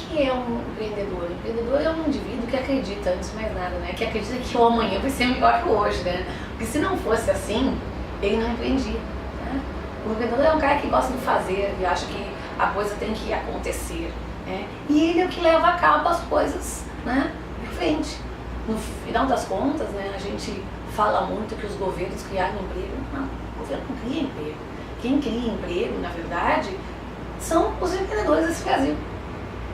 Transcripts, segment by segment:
que é um empreendedor? O empreendedor é um indivíduo que acredita, antes de mais nada, né? Que acredita que o amanhã vai ser melhor que o hoje, né? Porque se não fosse assim, ele não empreendia, né? O empreendedor é um cara que gosta de fazer e acha que a coisa tem que acontecer, né? E ele é o que leva a cabo as coisas, né, em frente. No final das contas, né, a gente fala muito que os governos criaram emprego. Não, o governo não cria emprego. Quem cria emprego, na verdade, são os empreendedores desse Brasil.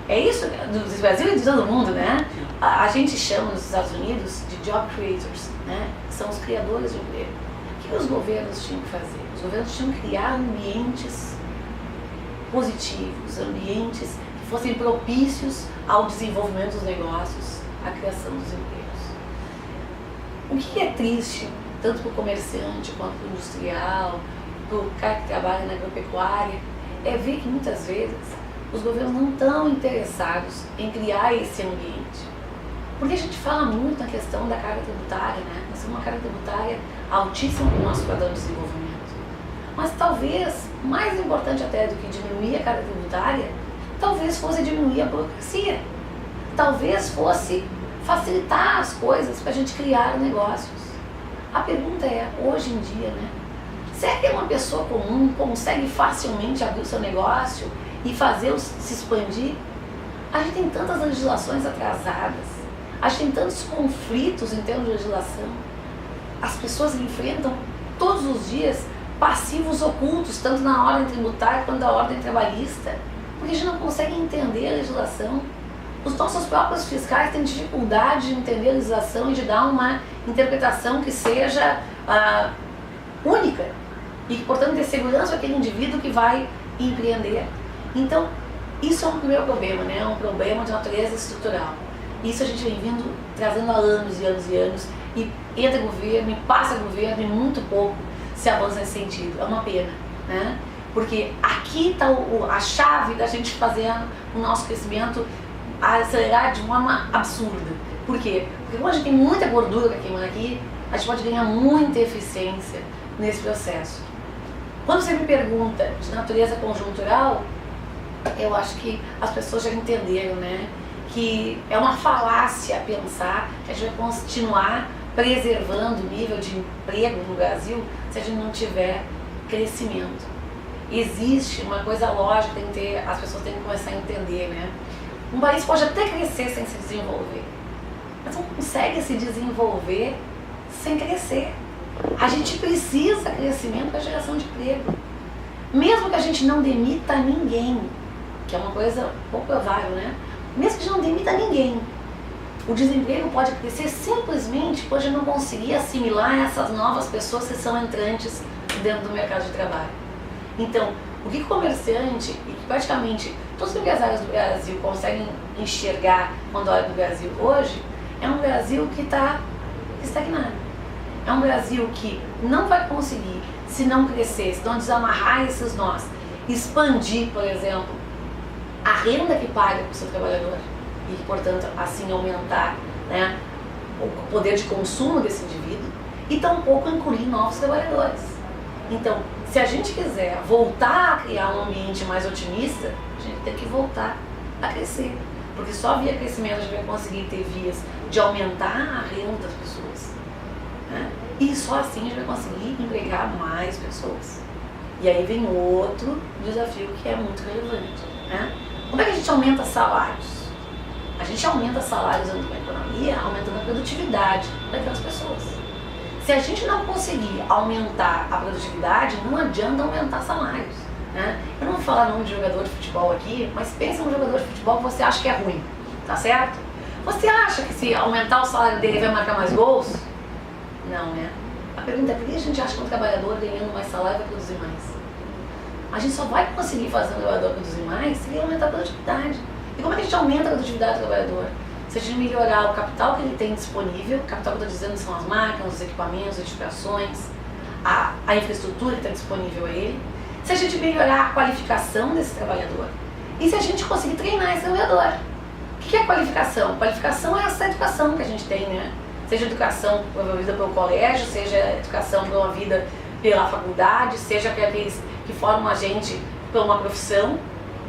É isso, do Brasil e de todo mundo, né? A gente chama nos Estados Unidos de job creators, né? São os criadores de emprego. O que os governos tinham que fazer? Os governos tinham que criar ambientes positivos, ambientes que fossem propícios ao desenvolvimento dos negócios, à criação dos empregos. O que é triste, tanto para o comerciante quanto para o industrial, para o cara que trabalha na agropecuária, é ver que muitas vezes os governos não estão interessados em criar esse ambiente. Porque a gente fala muito na questão da carga tributária, né? Nós temos uma carga tributária altíssima para o nosso padrão de desenvolvimento. Mas talvez, mais importante até do que diminuir a carga tributária, talvez fosse diminuir a burocracia. Talvez fosse facilitar as coisas para a gente criar negócios. A pergunta é, hoje em dia, né? Será que uma pessoa comum consegue facilmente abrir o seu negócio e fazê-lo se expandir? A gente tem tantas legislações atrasadas, a gente tem tantos conflitos em termos de legislação. As pessoas enfrentam todos os dias passivos ocultos, tanto na ordem tributária quanto na ordem trabalhista, porque a gente não consegue entender a legislação. Os nossos próprios fiscais têm dificuldade de entender a legislação e de dar uma interpretação que seja única e que, portanto, dê segurança àquele indivíduo que vai empreender. Então, isso é um primeiro problema, né? É um problema de natureza estrutural. Isso a gente vem vindo trazendo há anos e anos e anos, e entra governo, e passa governo, e muito pouco se avança nesse sentido. É uma pena, né? Porque aqui está a chave da gente fazer o nosso crescimento acelerar de forma absurda. Por quê? Porque como a gente tem muita gordura queimando aqui, a gente pode ganhar muita eficiência nesse processo. Quando você me pergunta de natureza conjuntural, eu acho que as pessoas já entenderam, né? Que é uma falácia pensar que a gente vai continuar preservando o nível de emprego no Brasil se a gente não tiver crescimento. Existe uma coisa lógica, as pessoas têm que começar a entender, né? Um país pode até crescer sem se desenvolver, mas não consegue se desenvolver sem crescer. A gente precisa crescimento para geração de emprego. Mesmo que a gente não demita ninguém, que é uma coisa pouco provável, né? Mesmo que a gente não demita ninguém, o desemprego pode crescer simplesmente por a gente não conseguir assimilar essas novas pessoas que são entrantes dentro do mercado de trabalho. Então, o que o comerciante e que praticamente todos os empresários do Brasil conseguem enxergar quando olham para o Brasil hoje, é um Brasil que está estagnado. É um Brasil que não vai conseguir, se não crescer, se não desamarrar esses nós, expandir, por exemplo, a renda que paga para o seu trabalhador e, portanto, assim aumentar, né, o poder de consumo desse indivíduo e tampouco incluir novos trabalhadores. Então, se a gente quiser voltar a criar um ambiente mais otimista, a gente tem que voltar a crescer. Porque só via crescimento a gente vai conseguir ter vias de aumentar a renda das pessoas, né? E só assim a gente vai conseguir empregar mais pessoas. E aí vem outro desafio que é muito relevante, né? Como é que a gente aumenta salários? A gente aumenta salários dentro da economia, aumentando a produtividade daquelas pessoas. Se a gente não conseguir aumentar a produtividade, não adianta aumentar salários, né? Eu não vou falar nome de jogador de futebol aqui, mas pensa num jogador de futebol que você acha que é ruim, tá certo? Você acha que se aumentar o salário dele vai marcar mais gols? Não, né? A pergunta é por que a gente acha que um trabalhador ganhando mais salário vai produzir mais? A gente só vai conseguir fazer um trabalhador produzir mais se ele aumentar a produtividade. E como é que a gente aumenta a produtividade do trabalhador? Se a gente melhorar o capital que ele tem disponível, o capital que eu estou dizendo são as máquinas, os equipamentos, as edificações, a infraestrutura que está disponível a ele, se a gente melhorar a qualificação desse trabalhador e se a gente conseguir treinar esse trabalhador. O que é qualificação? Qualificação é essa educação que a gente tem, né? Seja educação promovida pelo colégio, seja educação promovida pela faculdade, seja aqueles que formam a gente para uma profissão.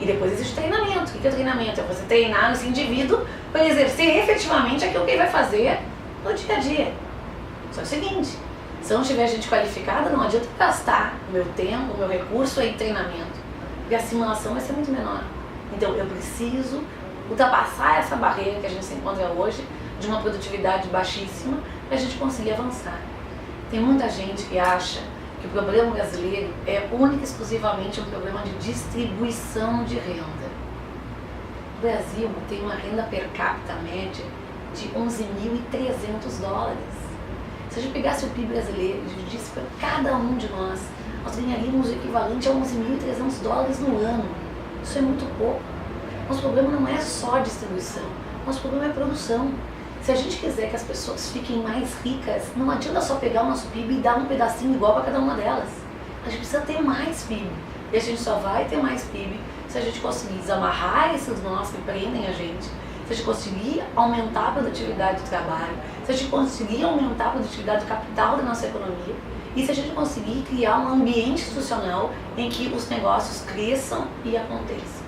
E depois existe treinamento. O que é o treinamento? É você treinar esse indivíduo para exercer efetivamente aquilo que ele vai fazer no dia a dia. Só que é o seguinte, se eu não tiver gente qualificada, não adianta gastar o meu tempo, o meu recurso em treinamento. Porque a simulação vai ser muito menor. Então eu preciso ultrapassar essa barreira que a gente se encontra hoje, de uma produtividade baixíssima, para a gente conseguir avançar. Tem muita gente que acha que o problema brasileiro é única e exclusivamente um problema de distribuição de renda. O Brasil tem uma renda per capita média de 11.300 dólares. Se a gente pegasse o PIB brasileiro e dividisse para cada um de nós ganharíamos o equivalente a 11.300 dólares no ano. Isso é muito pouco. Nosso problema não é só distribuição, nosso problema é produção. Se a gente quiser que as pessoas fiquem mais ricas, não adianta só pegar o nosso PIB e dar um pedacinho igual para cada uma delas. A gente precisa ter mais PIB. E a gente só vai ter mais PIB se a gente conseguir desamarrar esses nós que prendem a gente, se a gente conseguir aumentar a produtividade do trabalho, se a gente conseguir aumentar a produtividade do capital da nossa economia e se a gente conseguir criar um ambiente institucional em que os negócios cresçam e aconteçam.